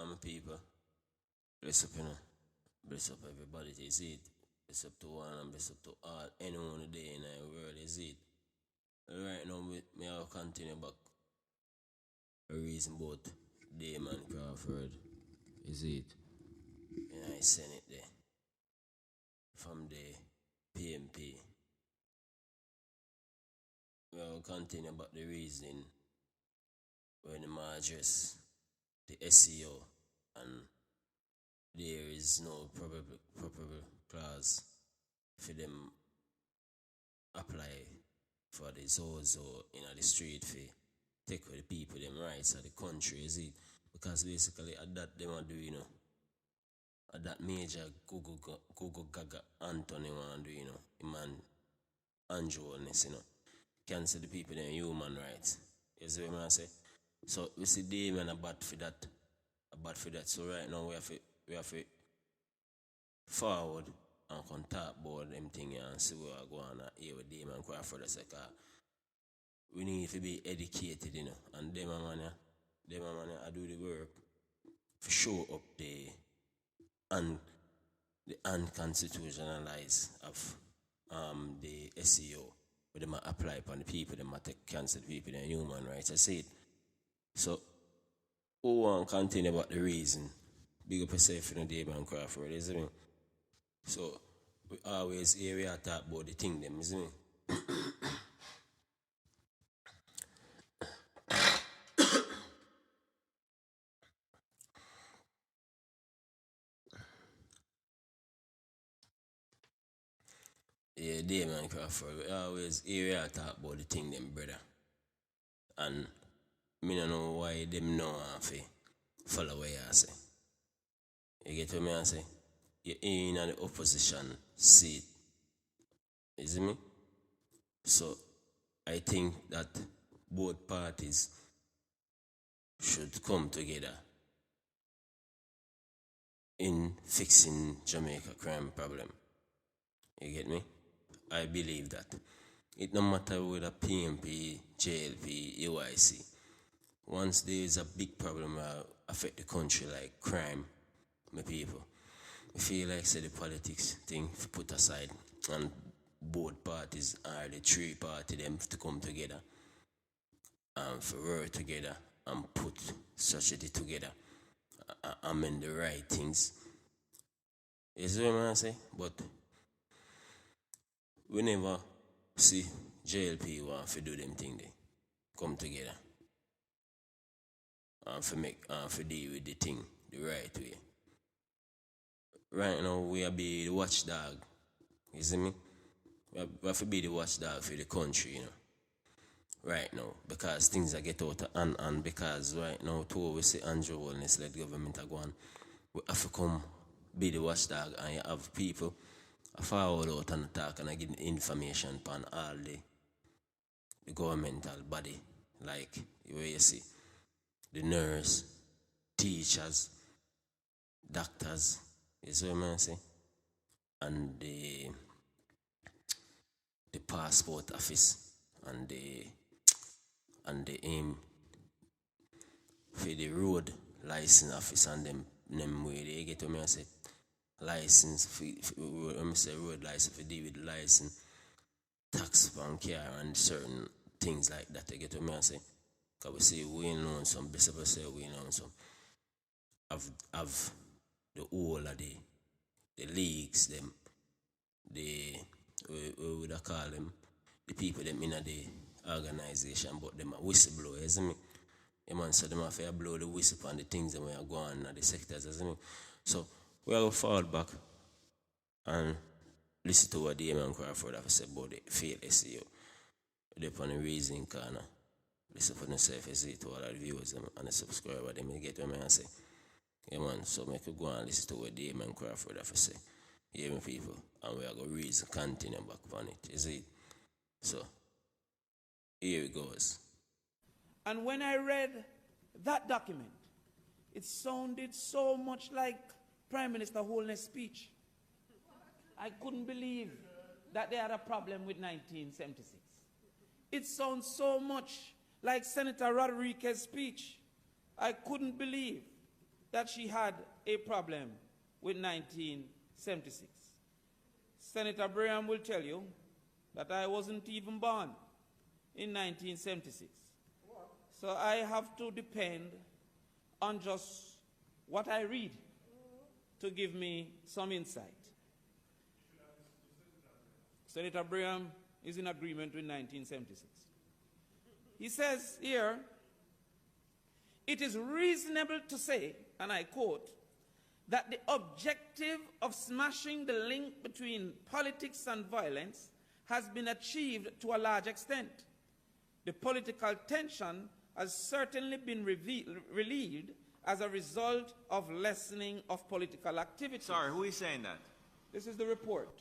my people. Bless up, you know. Bless up everybody, is it? Bless up to one and bless up to all. Anyone today in the world, is it? Right now, me I'll continue back. A reason about Damon Crawford, is it? And I send it there. From the PMP. We'll continue about the reason when I address the SEO and there is no probable clause for them apply for the Zozo in the street fee. Take away the people, them rights of the country, is it? Because basically at that them are doing, you know, at that major Google Gaga Anthony want do, you know, the man Andrewness, you know. Cancel the people them human rights. You see what I say? So we see Damien a bad for that. So right now we have to forward and contact board them thing and see where I go on here with Damien Crawford. We need to be educated, you know, and them I do the work to show up the unconstitutionalized of the SEO. But they might apply upon the people, they might take cancel the people, and human rights. I say it. So, who want to continue about the reason? Big up yourself in the Damien Crawford, isn't it? So, we always hear we talk about the thing, them, isn't it? Yeah, Damien Crawford, we always hear we talk about the thing, them, brother. And me don't know why them know how to follow what I say. You get what I say? You're in the opposition seat. You see me? So, I think that both parties should come together in fixing Jamaica crime problem. You get me? I believe that. It no matter whether PMP, JLP, UIC. Once there is a big problem affect the country like crime, my people, I feel like say the politics thing put aside and both parties are the three parties them to come together and for work together and put society together and mean the right things. You see what I say? But we never see JLP want to do them thing they come together and for deal with the thing the right way. Right now we are be the watchdog. You see me? We have to be the watchdog for the country, you know. Right now. Because things are get out of hand and because right now too we see Andrew Wellness let government go on. We have to come be the watchdog and you have people forward out and talk and I give information upon all the governmental body, like where you see the nurse, teachers, doctors, you see what I say? And the passport office and the for the road license office and them way they get to me I say license for road license for deal with license, tax from car and certain things like that. They get to me and say, because we say we know some, basically say we know some of the whole of the leagues, them, we would call them, the people them in the organization, but them are whistleblowers, isn't it? Man, so them have to blow the whistle on the things that we are going on the sectors, isn't it? So we are going to fall back and listen to what Damien Crawford have said about the failed SEO. They're on the reason corner. Listen for yourself, see to all the viewers and the subscribers. They may get what I say. Yeah, man, so make you go and listen to what Damien Crawford have to say. Yeah, my people. And we are going to reason continue back on it. You see? So, here it goes. And when I read that document, it sounded so much like Prime Minister Holness' speech. I couldn't believe that they had a problem with 1976. It sounds so much like Senator Rodriguez's speech. I couldn't believe that she had a problem with 1976. Senator Braham will tell you that I wasn't even born in 1976. So I have to depend on just what I read to give me some insight. Senator Braham is in agreement with 1976. He says here, it is reasonable to say, and I quote, that the objective of smashing the link between politics and violence has been achieved to a large extent. The political tension has certainly been relieved as a result of lessening of political activity. Sorry, who is saying that? This is the report,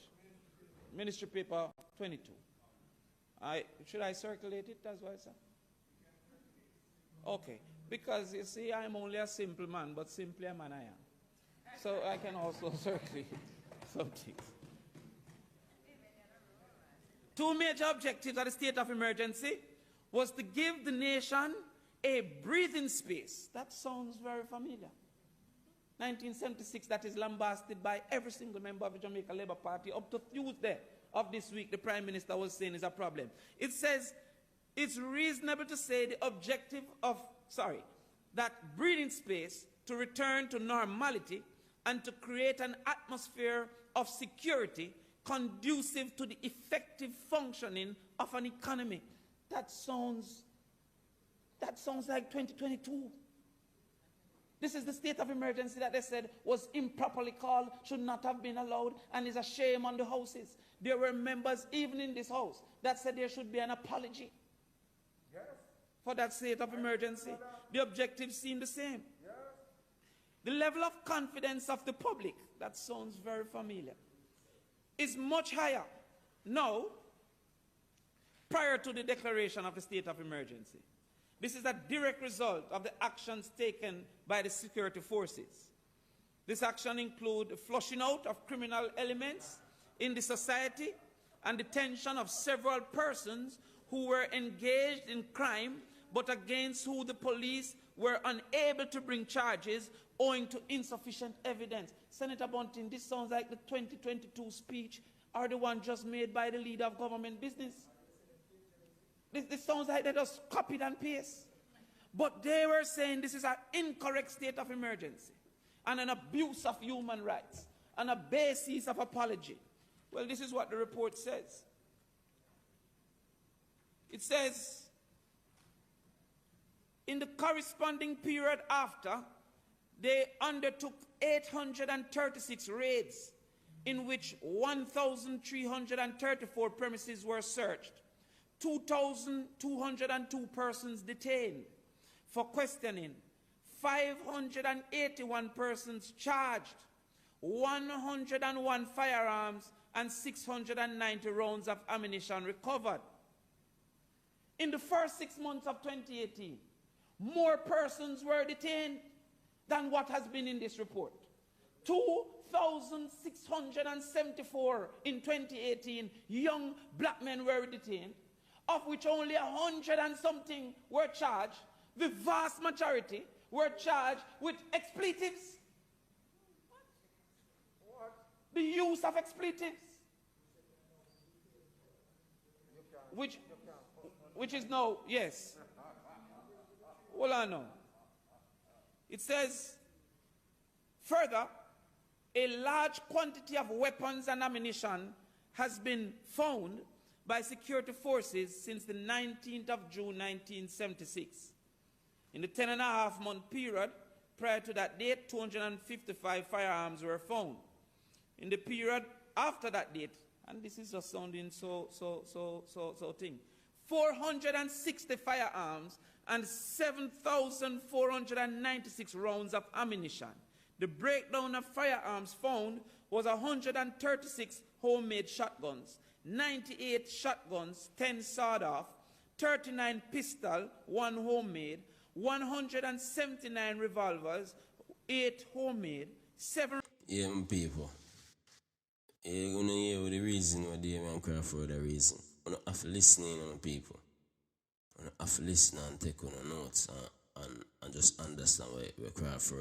Ministry Paper 22. Should I circulate it as well, sir? Okay, because you see, I'm only a simple man, but simply a man I am. So I can also circulate some things. Two major objectives of the state of emergency was to give the nation a breathing space. That sounds very familiar. 1976, that is lambasted by every single member of the Jamaica Labour Party. Up to Tuesday of this week, the Prime Minister was saying is a problem. It says it's reasonable to say the objective of, that breathing space to return to normality and to create an atmosphere of security conducive to the effective functioning of an economy. That sounds like 2022. This is the state of emergency that they said was improperly called, should not have been allowed, and is a shame on the houses. There were members, even in this house, that said there should be an apology for that state of emergency. The objectives seem the same. The level of confidence of the public, that sounds very familiar, is much higher now prior to the declaration of the state of emergency. This is a direct result of the actions taken by the security forces. This action includes the flushing out of criminal elements in the society and detention of several persons who were engaged in crime but against whom the police were unable to bring charges owing to insufficient evidence. Senator Bunting, this sounds like the 2022 speech or the one just made by the leader of government business. This sounds like they just copied and pasted. But they were saying this is an incorrect state of emergency and an abuse of human rights and a basis of apology. Well, this is what the report says. It says, in the corresponding period after, they undertook 836 raids in which 1,334 premises were searched, 2,202 persons detained for questioning, 581 persons charged, 101 firearms and 690 rounds of ammunition recovered. In the first 6 months of 2018, more persons were detained than what has been in this report. 2,674 in 2018 young black men were detained, of which only 100 and something were charged. The vast majority were charged with expletives. What? The use of expletives. Which is no, yes. Hold on now. It says, further, a large quantity of weapons and ammunition has been found by security forces since the 19th of June 1976. In the 10.5-month period prior to that date, 255 firearms were found. In the period after that date, and this is just sounding so thing, 460 firearms and 7,496 rounds of ammunition. The breakdown of firearms found was 136 homemade shotguns, 98 shotguns, 10 sawed-off, 39 pistol, 1 homemade, 179 revolvers, 8 homemade, 7... Yeah, people. You're going to hear the reason why they man Crawford the reason. You have to listen on people. You have to listen and take on notes and just understand where Crawford